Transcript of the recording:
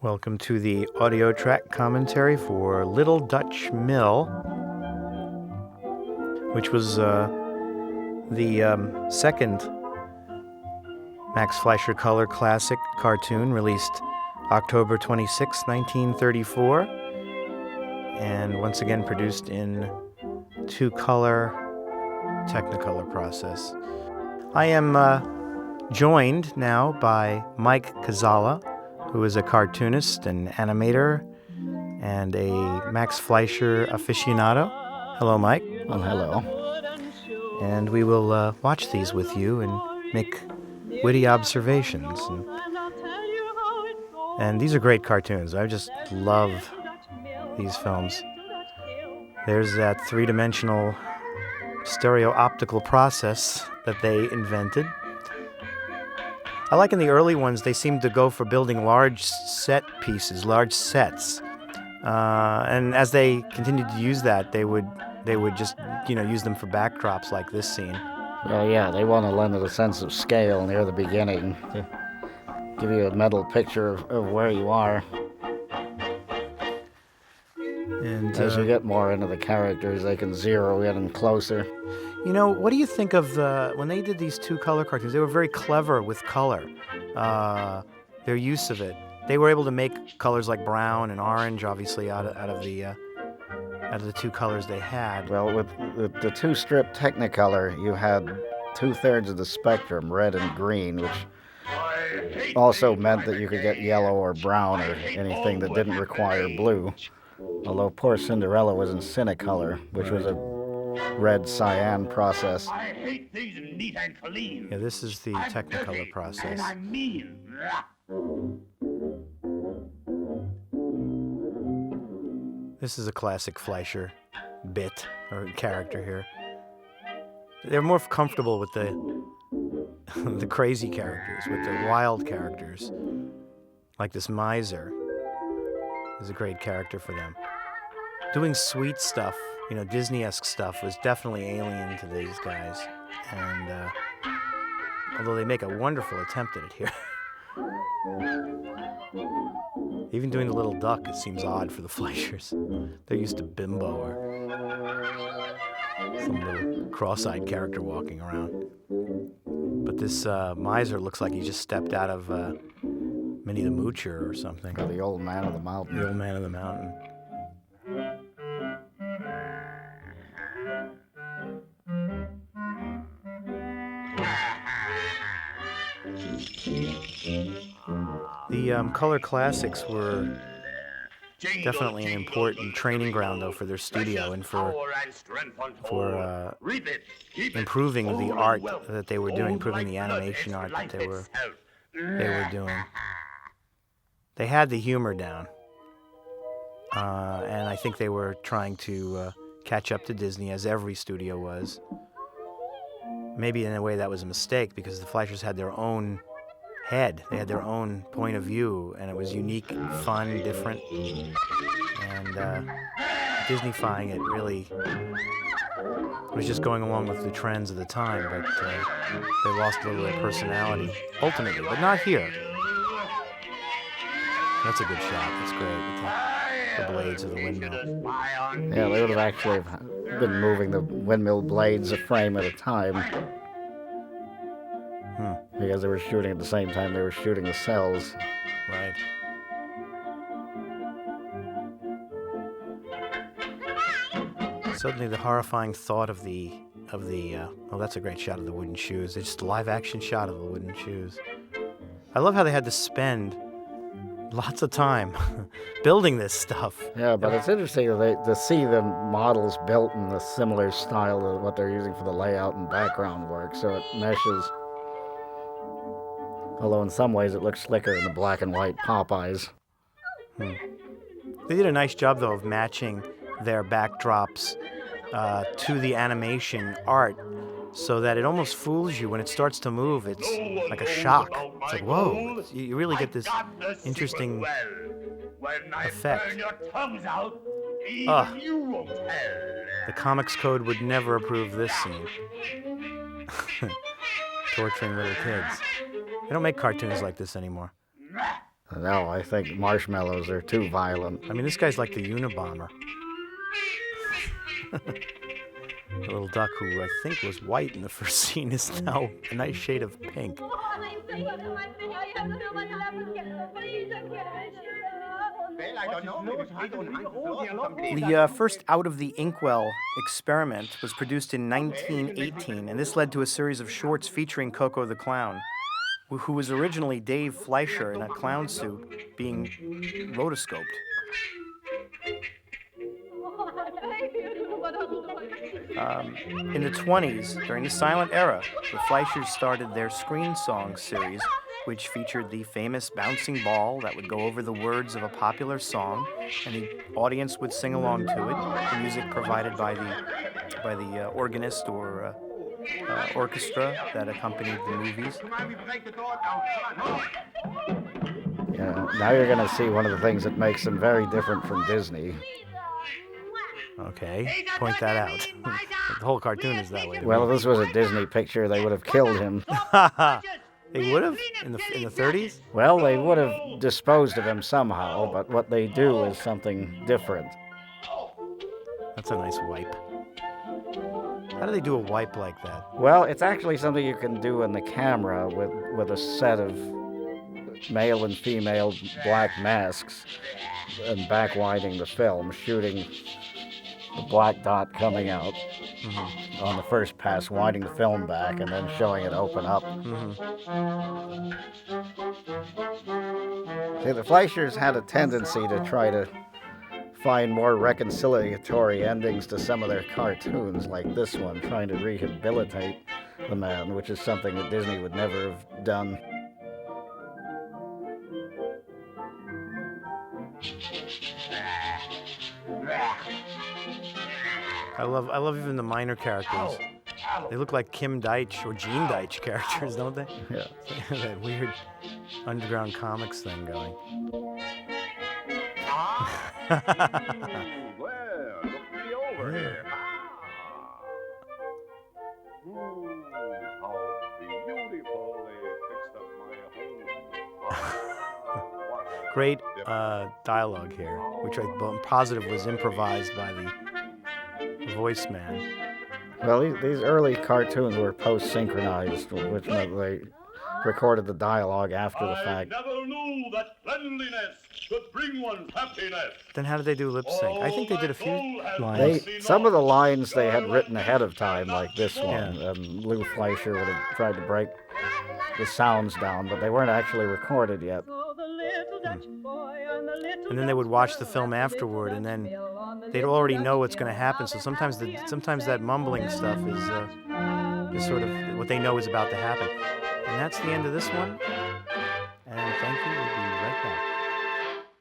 Welcome to the audio track commentary for Little Dutch Mill, which was the second Max Fleischer color classic cartoon released October 26, 1934, and once again produced in two-color Technicolor process. I am joined now by Mike Kazala, who is a cartoonist and animator and a Max Fleischer aficionado. Hello, Mike. Well, hello. And we will watch these with you and make witty observations. And these are great cartoons. I just love these films. There's that three-dimensional stereo-optical process that they invented. I like in the early ones, they seemed to go for building large set pieces, large sets. And as they continued to use that, they would just, use them for backdrops like this scene. Well, yeah, they want to lend it a sense of scale near the beginning to give you a mental picture of where you are. And as you get more into the characters, they can zero in closer. What do you think of when they did these two-color cartoons? They were very clever with color, their use of it. They were able to make colors like brown and orange, obviously, out of the two colors they had. Well, with the two-strip Technicolor, you had 2/3 of the spectrum, red and green, which also meant that you could get yellow or brown or anything that didn't require blue. Although poor Cinderella was in Cinecolor, which was a red cyan process. I hate these neat and clean. Yeah, this is the Technicolor process. And I mean. This is a classic Fleischer bit or character here. They're more comfortable with the crazy characters, with the wild characters. Like this miser is a great character for them. Doing sweet stuff, Disney-esque stuff was definitely alien to these guys. And although they make a wonderful attempt at it here. Even doing the little duck, it seems odd for the Fleischers. They're used to Bimbo or some little cross-eyed character walking around. But this miser looks like he just stepped out of Minnie the Moocher or something. Or the Old Man of the Mountain. The Old Man of the Mountain. The color classics were definitely an important training ground, though, for their studio and for improving the art that they were doing, improving the animation art that they were doing. They had the humor down, and I think they were trying to catch up to Disney, as every studio was. Maybe in a way that was a mistake, because the Fleischers had their own head. They had their own point of view, and it was unique, fun, different. And Disney-fying it really was just going along with the trends of the time, but they lost a little of their personality, ultimately, but not here. That's a good shot. That's great, with the blades of the windmill. Yeah, they would have actually been moving the windmill blades a frame at a time. Because they were shooting at the same time they were shooting the cells. Right. Suddenly the horrifying thought of the that's a great shot of the wooden shoes. It's just a live action shot of the wooden shoes. I love how they had to spend lots of time building this stuff. Yeah, but it's interesting to see the models built in the similar style of what they're using for the layout and background work, so it meshes. Although in some ways it looks slicker in the black and white Popeyes. They did a nice job, though, of matching their backdrops to the animation art, so that it almost fools you when it starts to move. It's like a shock. It's like, whoa, you really get this interesting effect. The Comics Code would never approve this scene. Torturing little kids. They don't make cartoons like this anymore. No, I think marshmallows are too violent. I mean, this guy's like the Unabomber. The little duck who I think was white in the first scene is now a nice shade of pink. The first Out of the Inkwell experiment was produced in 1918, and this led to a series of shorts featuring Coco the Clown, who was originally Dave Fleischer in a clown suit being rotoscoped. In the 20s, during the silent era, the Fleischers started their Screen Songs series, which featured the famous bouncing ball that would go over the words of a popular song, and the audience would sing along to it. The music provided by the organist or orchestra that accompanied the movies. Yeah, now you're going to see one of the things that makes them very different from Disney. Okay, point that out. The whole cartoon is that way. Well, if this was a Disney picture, they would have killed him. They would have in the 30s? Well, they would have disposed of him somehow, but what they do is something different. That's a nice wipe. How do they do a wipe like that? Well, it's actually something you can do in the camera with a set of male and female black masks and back-winding the film, shooting the black dot coming out on the first pass, winding the film back, and then showing it open up. See, the Fleischers had a tendency to try to find more reconciliatory endings to some of their cartoons, like this one, trying to rehabilitate the man, which is something that Disney would never have done. I love even the minor characters. They look like Kim Deitch or Gene Deitch characters, don't they? Yeah. That weird underground comics thing going. Well, look me over here. How beautiful they fixed up my home. Great dialogue here, which I'm positive was improvised by the voice man. Well, these early cartoons were post-synchronized, which meant they recorded the dialogue after the fact. I never knew that cleanliness could bring one happiness. Then how did they do lip sync? I think they did a few lines. Some of the lines they had written ahead of time, like this one, and Lou Fleischer would have tried to break the sounds down, but they weren't actually recorded yet. And then they would watch the film afterward, and then they'd already know what's going to happen. So sometimes that mumbling stuff is sort of what they know is about to happen. And that's the end of this one. And thank you. We'll be right back.